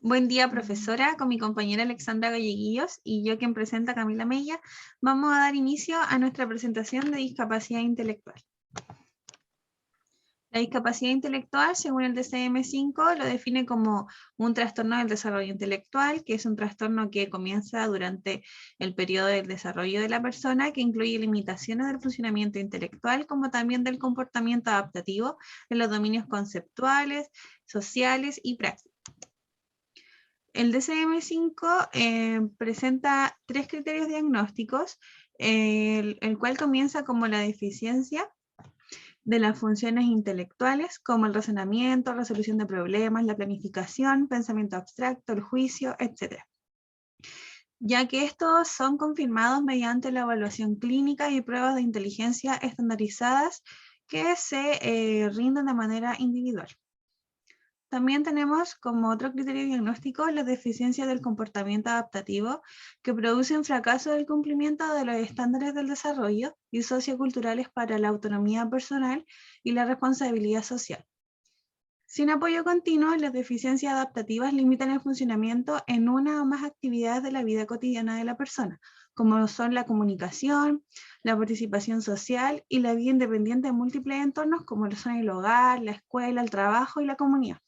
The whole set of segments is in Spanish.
Buen día, profesora. Con mi compañera Alexandra Galleguillos y yo, quien presenta Camila Mella, vamos a dar inicio a nuestra presentación de discapacidad intelectual. La discapacidad intelectual, según el DSM-5, lo define como un trastorno del desarrollo intelectual, que es un trastorno que comienza durante el periodo del desarrollo de la persona, que incluye limitaciones del funcionamiento intelectual, como también del comportamiento adaptativo en los dominios conceptuales, sociales y prácticos. El DSM-5 presenta 3 criterios diagnósticos, el cual comienza como la deficiencia de las funciones intelectuales, como el razonamiento, resolución de problemas, la planificación, pensamiento abstracto, el juicio, etc. Ya que estos son confirmados mediante la evaluación clínica y pruebas de inteligencia estandarizadas que se rinden de manera individual. También tenemos como otro criterio diagnóstico la deficiencia del comportamiento adaptativo, que produce un fracaso del cumplimiento de los estándares del desarrollo y socioculturales para la autonomía personal y la responsabilidad social. Sin apoyo continuo, las deficiencias adaptativas limitan el funcionamiento en una o más actividades de la vida cotidiana de la persona, como son la comunicación, la participación social y la vida independiente en múltiples entornos como lo son el hogar, la escuela, el trabajo y la comunidad.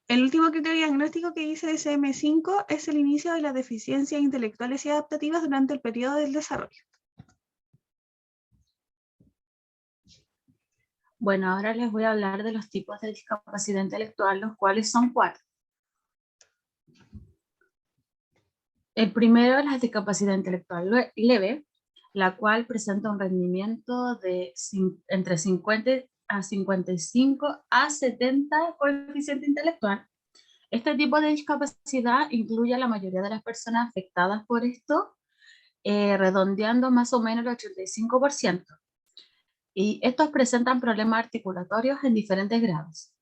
El último criterio diagnóstico que dice DSM-5 es el inicio de las deficiencias intelectuales y adaptativas durante el periodo del desarrollo. Bueno, ahora les voy a hablar de los tipos de discapacidad intelectual, los cuales son 4. El primero es la discapacidad intelectual leve, la cual presenta un rendimiento de entre 50 a 55 a 70 coeficiente intelectual. Este tipo de discapacidad incluye a la mayoría de las personas afectadas por esto, redondeando más o menos el 85%. Y estos presentan problemas articulatorios en diferentes grados.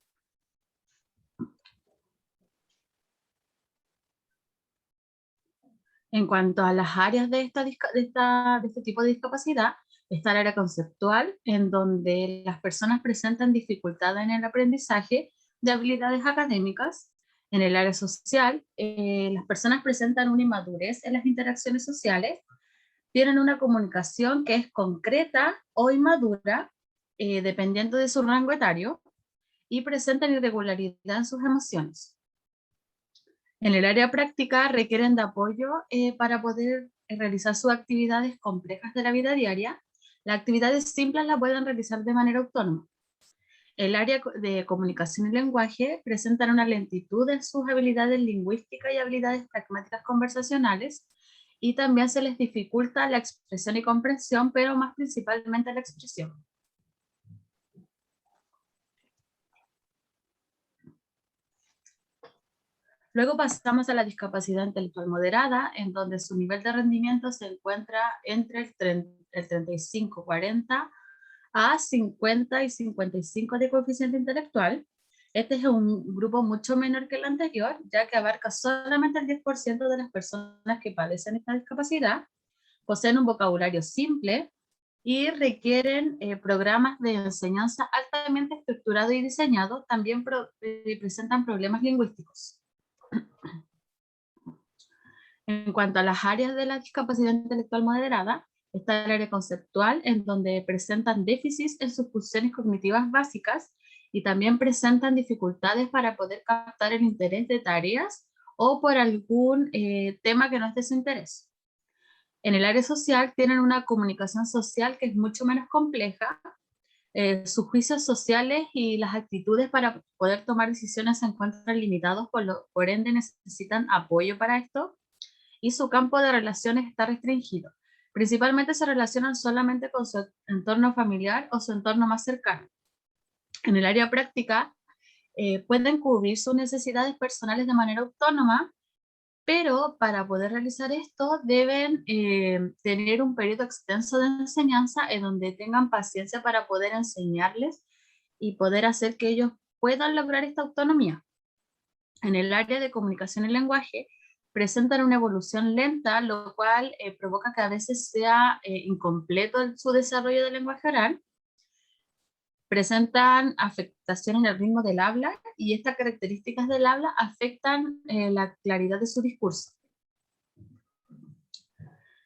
En cuanto a las áreas de este tipo de discapacidad, está el área conceptual, en donde las personas presentan dificultad en el aprendizaje de habilidades académicas. En el área social, las personas presentan una inmadurez en las interacciones sociales, tienen una comunicación que es concreta o inmadura, dependiendo de su rango etario, y presentan irregularidad en sus emociones. En el área práctica requieren de apoyo para poder realizar sus actividades complejas de la vida diaria. Las actividades simples las pueden realizar de manera autónoma. El área de comunicación y lenguaje presentan una lentitud en sus habilidades lingüísticas y habilidades pragmáticas conversacionales, y también se les dificulta la expresión y comprensión, pero más principalmente la expresión. Luego pasamos a la discapacidad intelectual moderada, en donde su nivel de rendimiento se encuentra entre el 35-40 a 50 y 55 de coeficiente intelectual. Este es un grupo mucho menor que el anterior, ya que abarca solamente el 10% de las personas que padecen esta discapacidad, poseen un vocabulario simple y requieren programas de enseñanza altamente estructurados y diseñados. También presentan problemas lingüísticos. En cuanto a las áreas de la discapacidad intelectual moderada, está el área conceptual, en donde presentan déficits en sus funciones cognitivas básicas y también presentan dificultades para poder captar el interés de tareas o por algún tema que no es de su interés. En el área social tienen una comunicación social que es mucho menos compleja. Sus juicios sociales y las actitudes para poder tomar decisiones se encuentran limitados, por ende necesitan apoyo para esto, y su campo de relaciones está restringido. Principalmente se relacionan solamente con su entorno familiar o su entorno más cercano. En el área práctica, pueden cubrir sus necesidades personales de manera autónoma, pero para poder realizar esto deben tener un periodo extenso de enseñanza en donde tengan paciencia para poder enseñarles y poder hacer que ellos puedan lograr esta autonomía. En el área de comunicación y lenguaje, presentan una evolución lenta, lo cual provoca que a veces sea incompleto su desarrollo del lenguaje oral. Presentan afectaciones en el ritmo del habla y estas características del habla afectan la claridad de su discurso.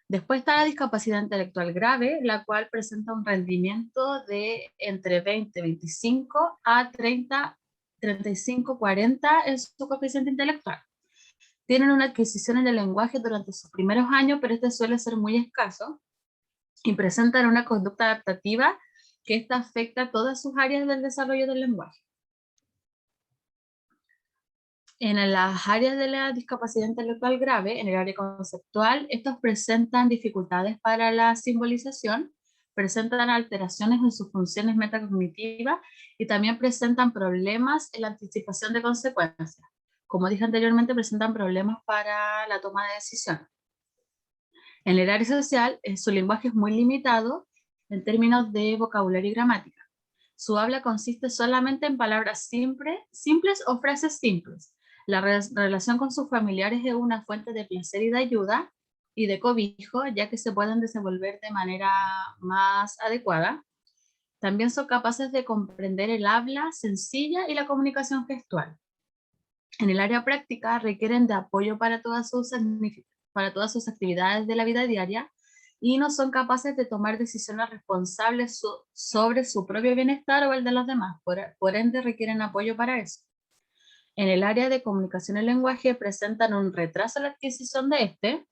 Después está la discapacidad intelectual grave, la cual presenta un rendimiento de entre 20, 25 a 30, 35, 40 en su coeficiente intelectual. Tienen una adquisición en el lenguaje durante sus primeros años, pero este suele ser muy escaso, y presentan una conducta adaptativa que esta afecta todas sus áreas del desarrollo del lenguaje. En las áreas de la discapacidad intelectual grave, en el área conceptual, estos presentan dificultades para la simbolización, presentan alteraciones en sus funciones metacognitivas y también presentan problemas en la anticipación de consecuencias. Como dije anteriormente, presentan problemas para la toma de decisiones. En el área social, su lenguaje es muy limitado en términos de vocabulario y gramática. Su habla consiste solamente en palabras simples o frases simples. La relación con sus familiares es una fuente de placer y de ayuda y de cobijo, ya que se pueden desenvolver de manera más adecuada. También son capaces de comprender el habla sencilla y la comunicación gestual. En el área práctica requieren de apoyo para todas sus actividades de la vida diaria y no son capaces de tomar decisiones responsables sobre su propio bienestar o el de los demás. Por ende, requieren apoyo para eso. En el área de comunicación y lenguaje presentan un retraso en la adquisición de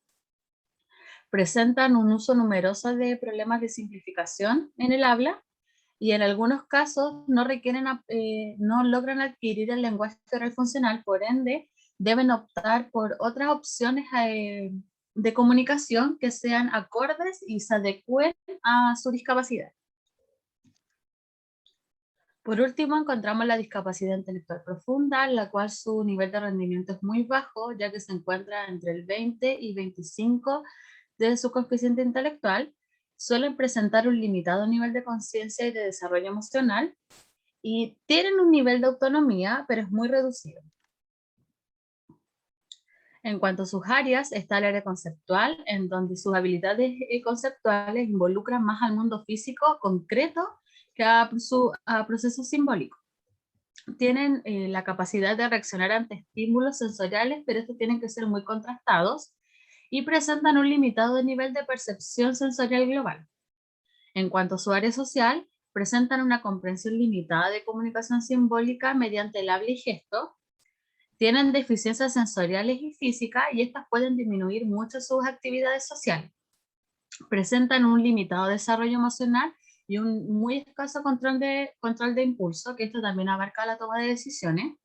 presentan un uso numeroso de problemas de simplificación en el habla y en algunos casos no logran adquirir el lenguaje oral funcional, por ende deben optar por otras opciones de comunicación que sean acordes y se adecúen a su discapacidad. Por último, encontramos la discapacidad intelectual profunda, la cual su nivel de rendimiento es muy bajo, ya que se encuentra entre el 20 y 25 de su coeficiente intelectual. Suelen presentar un limitado nivel de conciencia y de desarrollo emocional, y tienen un nivel de autonomía, pero es muy reducido. En cuanto a sus áreas, está el área conceptual, en donde sus habilidades conceptuales involucran más al mundo físico concreto que a procesos simbólicos. Tienen la capacidad de reaccionar ante estímulos sensoriales, pero estos tienen que ser muy contrastados, y presentan un limitado nivel de percepción sensorial global. En cuanto a su área social, presentan una comprensión limitada de comunicación simbólica mediante el habla y gesto, tienen deficiencias sensoriales y físicas y estas pueden disminuir mucho sus actividades sociales. Presentan un limitado desarrollo emocional y un muy escaso control de impulso, que esto también abarca la toma de decisiones.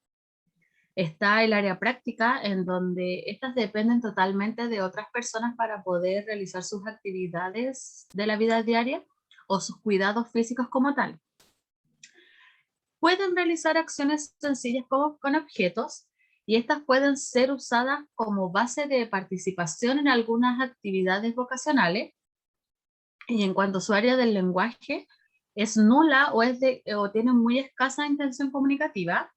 Está el área práctica, en donde estas dependen totalmente de otras personas para poder realizar sus actividades de la vida diaria o sus cuidados físicos como tal. Pueden realizar acciones sencillas con objetos, y estas pueden ser usadas como base de participación en algunas actividades vocacionales. Y en cuanto a su área del lenguaje, es nula o tiene muy escasa intención comunicativa,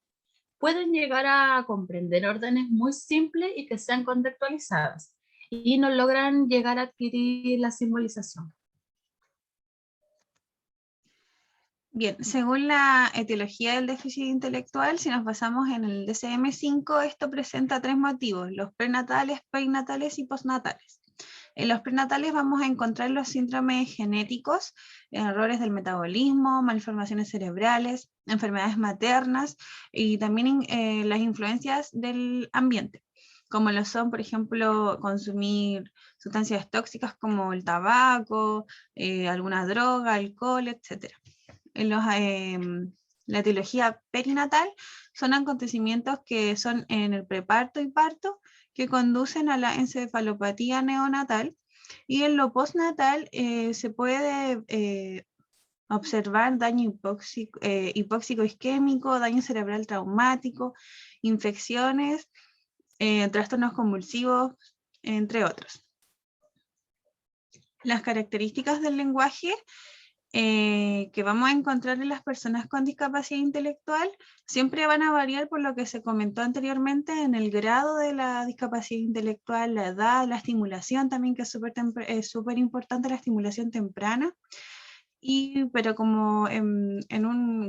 pueden llegar a comprender órdenes muy simples y que sean contextualizadas, y no logran llegar a adquirir la simbolización. Bien, según la etiología del déficit intelectual, si nos basamos en el DSM-5, esto presenta 3 motivos: los prenatales, perinatales y postnatales. En los prenatales vamos a encontrar los síndromes genéticos, errores del metabolismo, malformaciones cerebrales, enfermedades maternas y también las influencias del ambiente, como lo son, por ejemplo, consumir sustancias tóxicas como el tabaco, alguna droga, alcohol, etc. La etiología perinatal son acontecimientos que son en el preparto y parto que conducen a la encefalopatía neonatal, y en lo postnatal se puede observar daño hipóxico isquémico, daño cerebral traumático, infecciones, trastornos convulsivos, entre otros. Las características del lenguaje que vamos a encontrar en las personas con discapacidad intelectual siempre van a variar por lo que se comentó anteriormente en el grado de la discapacidad intelectual, la edad, la estimulación también, que es súper importante, la estimulación temprana, pero como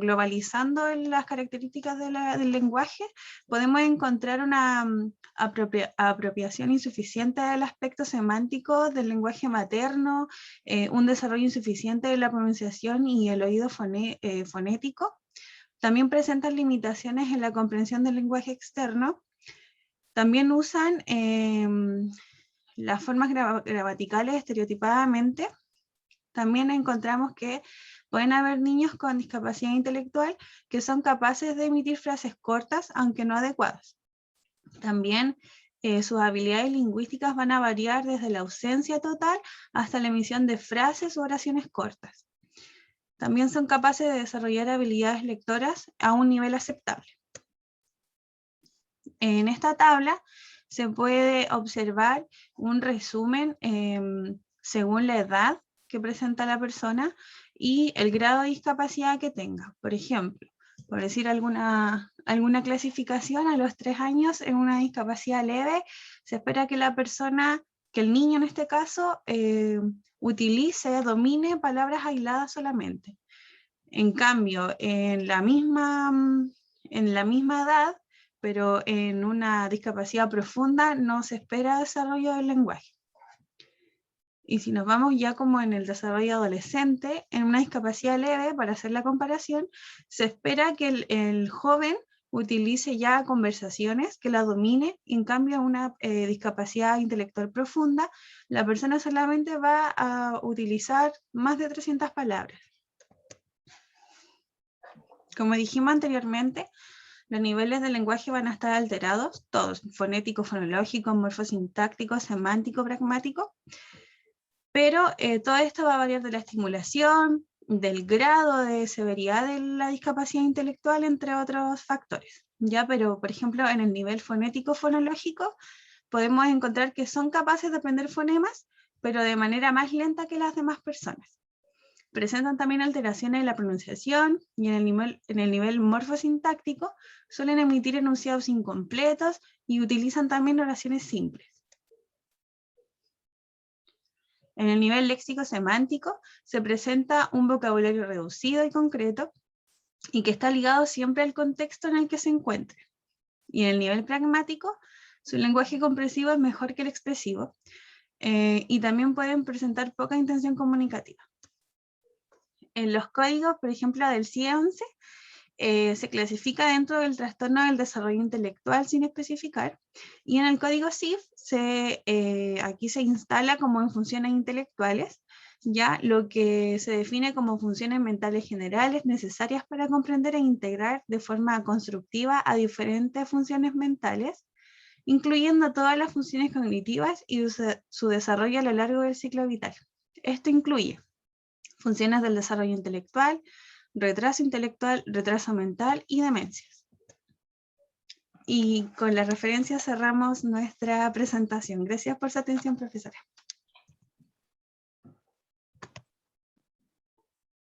globalizando las características del lenguaje, podemos encontrar una apropiación insuficiente del aspecto semántico del lenguaje materno, un desarrollo insuficiente de la pronunciación y el oído fonético. También presentan limitaciones en la comprensión del lenguaje externo. También usan las formas gramaticales estereotipadamente. También encontramos que pueden haber niños con discapacidad intelectual que son capaces de emitir frases cortas, aunque no adecuadas. También sus habilidades lingüísticas van a variar desde la ausencia total hasta la emisión de frases o oraciones cortas. También son capaces de desarrollar habilidades lectoras a un nivel aceptable. En esta tabla se puede observar un resumen según la edad que presenta la persona y el grado de discapacidad que tenga. Por ejemplo, por decir alguna clasificación, a los 3 años en una discapacidad leve, se espera que la persona, que el niño en este caso, domine palabras aisladas solamente. En cambio, en la misma edad, pero en una discapacidad profunda, no se espera desarrollo del lenguaje. Y si nos vamos ya como en el desarrollo adolescente, en una discapacidad leve, para hacer la comparación, se espera que el joven utilice ya conversaciones, que la domine. En cambio, en una discapacidad intelectual profunda, la persona solamente va a utilizar más de 300 palabras. Como dijimos anteriormente, los niveles del lenguaje van a estar alterados, todos, fonético, fonológico, morfosintáctico, semántico, pragmático, pero todo esto va a variar de la estimulación, del grado de severidad de la discapacidad intelectual, entre otros factores. ¿Ya? Pero, por ejemplo, en el nivel fonético, fonológico, podemos encontrar que son capaces de aprender fonemas, pero de manera más lenta que las demás personas. Presentan también alteraciones en la pronunciación y en el nivel morfosintáctico suelen emitir enunciados incompletos y utilizan también oraciones simples. En el nivel léxico-semántico se presenta un vocabulario reducido y concreto y que está ligado siempre al contexto en el que se encuentre. Y en el nivel pragmático, su lenguaje comprensivo es mejor que el expresivo y también pueden presentar poca intención comunicativa. En los códigos, por ejemplo, del CIE-11, se clasifica dentro del trastorno del desarrollo intelectual sin especificar, y en el código CIF aquí se instala como en funciones intelectuales, ya lo que se define como funciones mentales generales necesarias para comprender e integrar de forma constructiva a diferentes funciones mentales, incluyendo todas las funciones cognitivas y su desarrollo a lo largo del ciclo vital. Esto incluye funciones del desarrollo intelectual, retraso intelectual, retraso mental y demencias. Y con la referencia cerramos nuestra presentación. Gracias por su atención, profesora.